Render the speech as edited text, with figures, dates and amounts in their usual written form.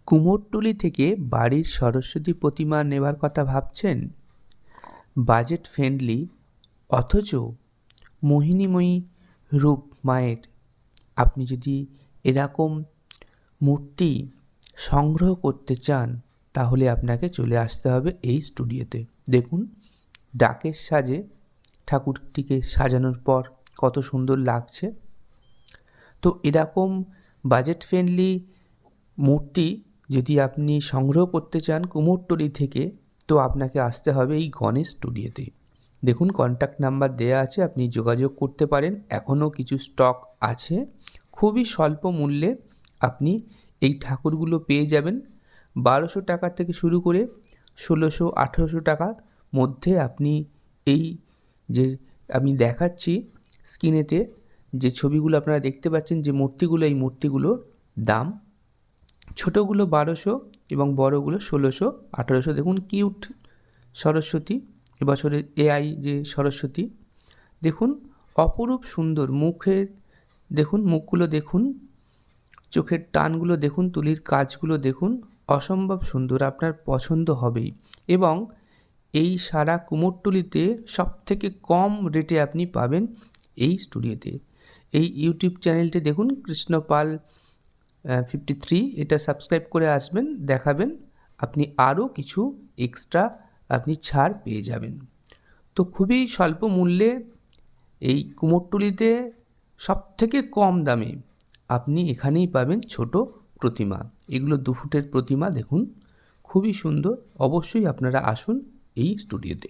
কুমোরটুলি থেকে বাড়ির সরস্বতী প্রতিমা নেবার কথা ভাবছেন? বাজেট ফ্রেন্ডলি অথচ মোহিনীময়ী রূপ মায়ের আপনি যদি এরকম মূর্তি সংগ্রহ করতে চান তাহলে আপনাকে চলে আসতে হবে এই স্টুডিওতে। দেখুন ডাকের সাজে ঠাকুরটিকে সাজানোর পর কত সুন্দর লাগছে। তো এরকম বাজেট ফ্রেন্ডলি মূর্তি যদি আপনি সংগ্রহ করতে চান কুমোরটুলি থেকে, তো আপনাকে আসতে হবে এই গণেশ স্টুডিওতে। দেখুন কন্ট্যাক্ট নাম্বার দেওয়া আছে, আপনি যোগাযোগ করতে পারেন। এখনও কিছু স্টক আছে। খুবই স্বল্প মূল্যে আপনি এই ঠাকুরগুলো পেয়ে যাবেন। 1200 টাকা থেকে শুরু করে 1600-1800 টাকার মধ্যে আপনি এই যে আমি দেখাচ্ছি স্ক্রিনেতে যে ছবিগুলো আপনারা দেখতে পাচ্ছেন, যে মূর্তিগুলো, এই মূর্তিগুলোর দাম ছোটোগুলো 1200 এবং বড়োগুলো 1600-1800। দেখুন কিউট সরস্বতী, এবছরের এআই যে সরস্বতী, দেখুন অপরূপ সুন্দর। মুখের দেখুন, মুখগুলো দেখুন, চোখের টানগুলো দেখুন, তুলির কাজগুলো দেখুন, অসম্ভব সুন্দর, আপনার পছন্দ হবেই। এবং এই সারা কুমোরটুলিতে সবথেকে কম রেটে আপনি পাবেন এই স্টুডিওতে। এই ইউটিউব চ্যানেলটি দেখুন কৃষ্ণপাল 53, এটা সাবস্ক্রাইব করে আসবেন, দেখাবেন, আপনি আরও কিছু এক্সট্রা আপনি ছাড় পেয়ে যাবেন। তো খুবই স্বল্প মূল্যে এই কুমোরটুলিতে সবথেকে কম দামে আপনি এখানেই পাবেন ছোট প্রতিমা। এগুলো 2 ফুটের প্রতিমা, দেখুন খুবই সুন্দর। অবশ্যই আপনারা আসুন এই স্টুডিওতে।